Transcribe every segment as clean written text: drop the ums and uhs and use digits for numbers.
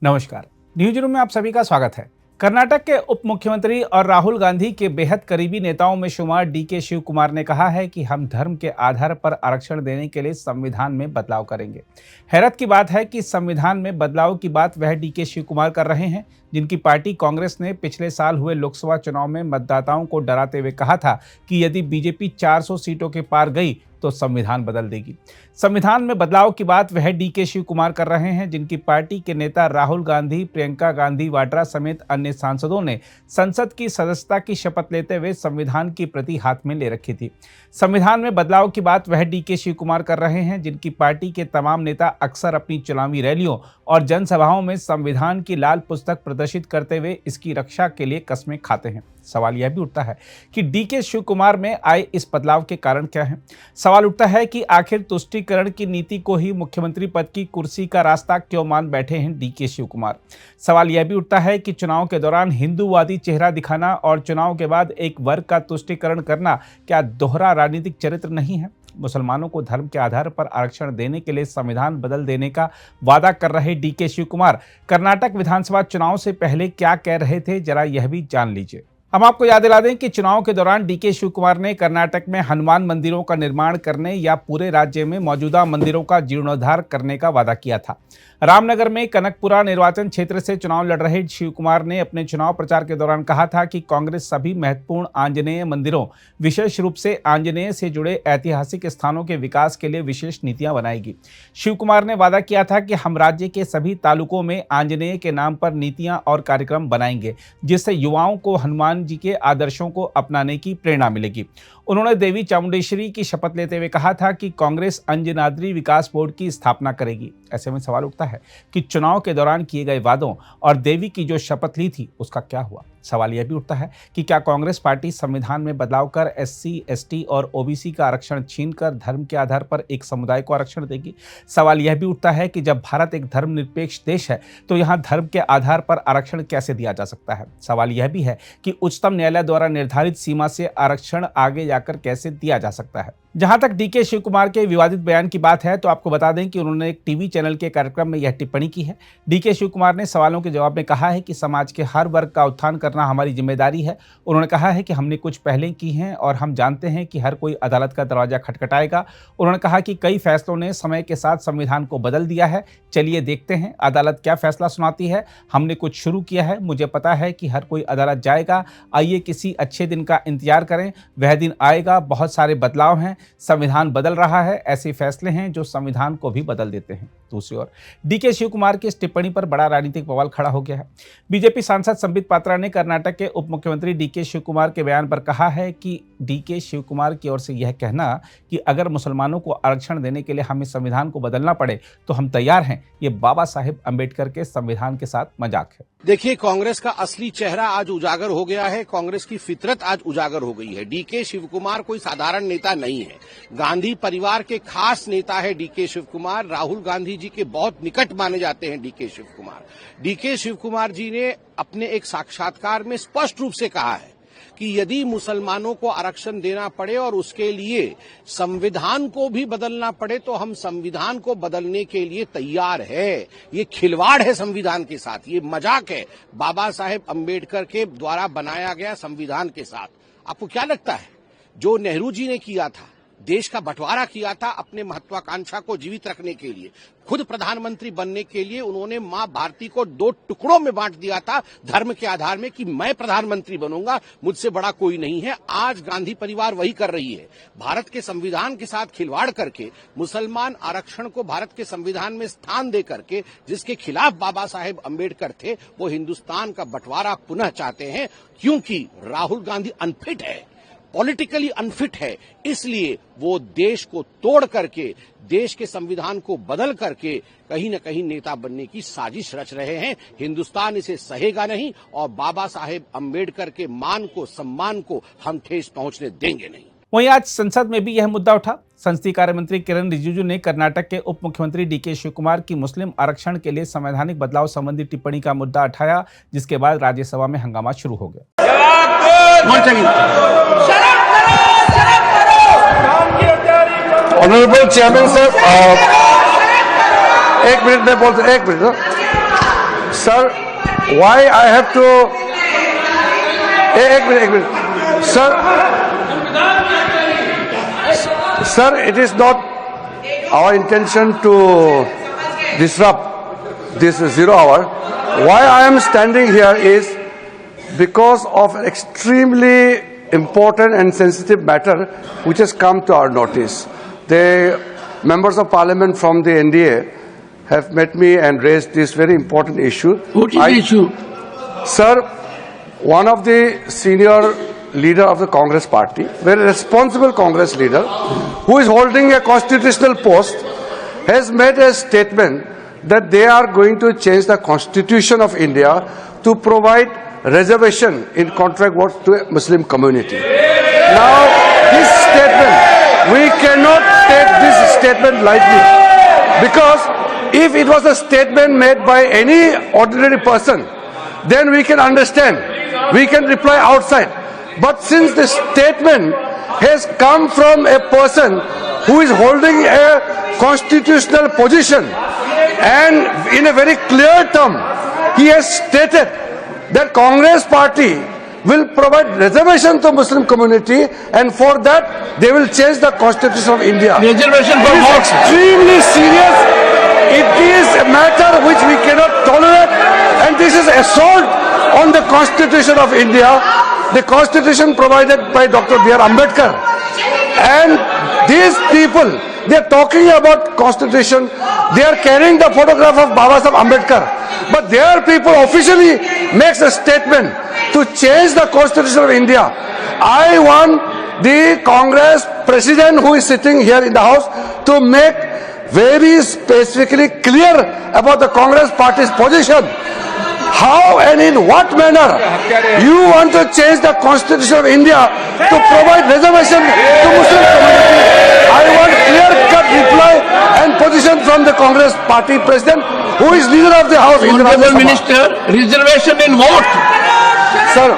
नमस्कार। News room में आप सभी का स्वागत है। कर्नाटक के उप मुख्यमंत्री और राहुल गांधी के बेहद करीबी नेताओं में शुमार डीके शिव कुमार ने कहा है कि हम धर्म के आधार पर आरक्षण देने के लिए संविधान में बदलाव करेंगे। हैरत की बात है कि संविधान में बदलाव की बात वह डीके शिव कुमार कर रहे हैं जिनकी पार्टी कांग्रेस ने पिछले साल हुए लोकसभा चुनाव में मतदाताओं को डराते हुए कहा था कि यदि बीजेपी 400 सीटों के पार गई तो संविधान बदल देगी। संविधान में बदलाव की बात वह डीके शिव कुमार कर रहे हैं जिनकी पार्टी के नेता राहुल गांधी, प्रियंका गांधी वाड्रा समेत अन्य सांसदों ने संसद की सदस्यता की शपथ लेते हुए संविधान की प्रति हाथ में ले रखी थी। संविधान में बदलाव की बात वह डीके शिव कुमार कर रहे हैं जिनकी पार्टी के तमाम नेता अक्सर अपनी चुनावी रैलियों और जनसभाओं में संविधान की लाल पुस्तक प्रदर्शित करते हुए इसकी रक्षा के लिए कस्में खाते हैं। सवाल यह भी उठता है कि डीके शिव कुमार में आए इस बदलाव के कारण क्या है। सवाल उठता है कि आखिर तुष्टीकरण की नीति को ही मुख्यमंत्री पद की कुर्सी का रास्ता क्यों मान बैठे हैं डीके शिव कुमार। सवाल यह भी उठता है कि चुनाव के दौरान हिंदूवादी चेहरा दिखाना और चुनाव के बाद एक वर्ग का तुष्टीकरण करना क्या दोहरा राजनीतिक चरित्र नहीं है। मुसलमानों को धर्म के आधार पर आरक्षण देने के लिए संविधान बदल देने का वादा कर रहे डीके शिव कुमार कर्नाटक विधानसभा चुनाव से पहले क्या कह रहे थे, जरा यह भी जान लीजिए। हम आपको याद दिला दें कि चुनाव के दौरान डीके शिव कुमार ने कर्नाटक में हनुमान मंदिरों का निर्माण करने या पूरे राज्य में मौजूदा मंदिरों का जीर्णोद्धार करने का वादा किया था। रामनगर में कनकपुरा निर्वाचन क्षेत्र से चुनाव लड़ रहे शिव कुमार ने अपने चुनाव प्रचार के दौरान कहा था कि कांग्रेस सभी महत्वपूर्ण आंजनेय मंदिरों, विशेष रूप से आंजनेय से जुड़े ऐतिहासिक स्थानों के विकास के लिए विशेष नीतियां बनाएगी। शिव कुमार ने वादा किया था कि हम राज्य के सभी तालुकों में आंजनेय के नाम पर नीतियां और कार्यक्रम बनाएंगे जिससे युवाओं को हनुमान जी के आदर्शों को अपनाने की प्रेरणा मिलेगी। उन्होंने देवी चामुंडेश्वरी की शपथ लेते हुए कहा था कि कांग्रेस अंजनाद्री विकास बोर्ड की स्थापना करेगी। ऐसे में सवाल उठता है कि चुनाव के दौरान किए गए वादों और देवी की जो शपथ ली थी उसका क्या हुआ। सवाल यह भी उठता है कि क्या कांग्रेस पार्टी संविधान में बदलाव कर एससी, एसटी और ओबीसी का आरक्षण छीनकर धर्म के आधार पर एक समुदाय को आरक्षण देगी। सवाल यह भी उठता है कि जब भारत एक धर्मनिरपेक्ष देश है तो यहाँ धर्म के आधार पर आरक्षण कैसे दिया जा सकता है। सवाल यह भी है कि उच्चतम न्यायालय द्वारा निर्धारित सीमा से आरक्षण आगे जाकर कैसे दिया जा सकता है। जहां तक डीके शिव कुमार के विवादित बयान की बात है तो आपको बता दें कि उन्होंने एक टीवी चैनल के कार्यक्रम में यह टिप्पणी की है। डीके शिव कुमार ने सवालों के जवाब में कहा है कि समाज के हर वर्ग का उत्थान करना हमारी जिम्मेदारी है। उन्होंने कहा है कि हमने कुछ पहलें की हैं और हम जानते हैं कि हर कोई अदालत का दरवाजा खटखटाएगा। उन्होंने कहा कि कई फैसलों ने समय के साथ संविधान को बदल दिया है। चलिए देखते हैं अदालत क्या फैसला सुनाती है। हमने कुछ शुरू किया है, मुझे पता है कि हर कोई अदालत जाएगा। आइए किसी अच्छे दिन का इंतजार करें, वह दिन आएगा। बहुत सारे बदलाव हैं, संविधान बदल रहा है, ऐसे फैसले हैं जो संविधान को भी बदल देते हैं। दूसरी ओर डीके शिव कुमार की इस टिप्पणी पर बड़ा राजनीतिक बवाल खड़ा हो गया है। बीजेपी सांसद संबित पात्रा ने कर्नाटक के उप मुख्यमंत्री डीके शिव कुमार के बयान पर कहा है कि डीके शिव कुमार की ओर से यह कहना कि अगर मुसलमानों को आरक्षण देने के लिए हमें संविधान को बदलना पड़े तो हम तैयार हैं, ये बाबा साहेब अम्बेडकर के संविधान के साथ मजाक है। देखिए, कांग्रेस का असली चेहरा आज उजागर हो गया है। कांग्रेस की फितरत आज उजागर हो गई है। डीके शिव कुमार कोई साधारण नेता नहीं है। गांधी परिवार के खास नेता है डीके शिव कुमार। राहुल गांधी जी के बहुत निकट माने जाते हैं डीके शिव कुमार। डीके शिव कुमार जी ने अपने एक साक्षात्कार में स्पष्ट रूप से कहा है कि यदि मुसलमानों को आरक्षण देना पड़े और उसके लिए संविधान को भी बदलना पड़े तो हम संविधान को बदलने के लिए तैयार है। ये खिलवाड़ है संविधान के साथ, ये मजाक है बाबा साहेब अम्बेडकर के द्वारा बनाया गया संविधान के साथ। आपको क्या लगता है, जो नेहरू जी ने किया था, देश का बंटवारा किया था अपने महत्वाकांक्षा को जीवित रखने के लिए, खुद प्रधानमंत्री बनने के लिए उन्होंने मां भारती को 2 टुकड़ों में बांट दिया था धर्म के आधार में कि मैं प्रधानमंत्री बनूंगा, मुझसे बड़ा कोई नहीं है। आज गांधी परिवार वही कर रही है। भारत के संविधान के साथ खिलवाड़ करके मुसलमान आरक्षण को भारत के संविधान में स्थान दे करके, जिसके खिलाफ बाबा साहेब अम्बेडकर थे, वो हिंदुस्तान का बंटवारा पुनः चाहते हैं। क्योंकि राहुल गांधी अनफिट है, पॉलिटिकली अनफिट है, इसलिए वो देश को तोड़ करके, देश के संविधान को बदल करके कहीं न कहीं नेता बनने की साजिश रच रहे हैं। हिंदुस्तान इसे सहेगा नहीं और बाबा साहेब अम्बेडकर के मान को, सम्मान को हम ठेस पहुंचने देंगे नहीं। वहीं आज संसद में भी यह मुद्दा उठा। संसदीय कार्य मंत्री किरण रिजिजू ने कर्नाटक के उप मुख्यमंत्री डीके शिव कुमार की मुस्लिम आरक्षण के लिए संवैधानिक बदलाव संबंधी टिप्पणी का मुद्दा उठाया, जिसके बाद राज्यसभा में हंगामा शुरू हो गया। ऑनरेबल चेयरमैन सर, एक मिनट में बोलते, एक minute Sir, why I have to... एक minute. Sir, it is not our intention to disrupt this 0 hour. Why I am standing here is because of an extremely important and sensitive matter which has come to our notice. The members of parliament from the NDA have met me and raised this very important issue. What is the issue? Sir, one of the senior leader of the Congress party, very responsible Congress leader, who is holding a constitutional post, has made a statement that they are going to change the constitution of India to provide reservation in contract work to a Muslim community. Now, this statement, we cannot take this statement lightly, because if it was a statement made by any ordinary person, then we can understand, we can reply outside. But since the statement has come from a person who is holding a constitutional position, and in a very clear term, he has stated that Congress party will provide reservation to Muslim community, and for that they will change the constitution of India. Reservation for It is what? extremely serious. It is a matter which we cannot tolerate, and this is assault on the constitution of India, the constitution provided by Dr. B.R. Ambedkar. And these people, they are talking about constitution, they are carrying the photograph of Baba Saheb Ambedkar, but their people officially makes a statement to change the constitution of India. I want the Congress president who is sitting here in the house to make very specifically clear about the Congress party's position. How and in what manner you want to change the constitution of India to provide reservation to Muslim community? I want clear-cut reply and position from the Congress party president, who is leader of the house. in the Rajya Honorable Sabha. Minister, reservation in what? Sir,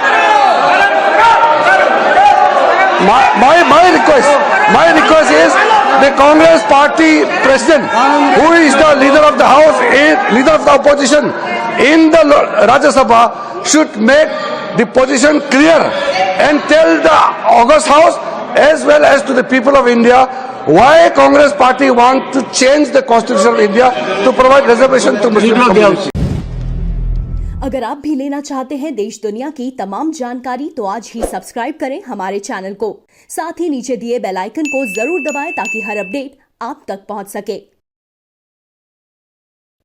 my request is the Congress party president, who is the leader of the house, leader of the opposition in the Rajya Sabha, should make the position clear and tell the August House as well as to the people of India why Congress party want to change the constitution of India to provide reservation to Muslim community. अगर आप भी लेना चाहते हैं देश दुनिया की तमाम जानकारी तो आज ही सब्सक्राइब करें हमारे चैनल को। साथ ही नीचे दिए बेल आइकन को जरूर दबाएं ताकि हर अपडेट आप तक पहुंच सके।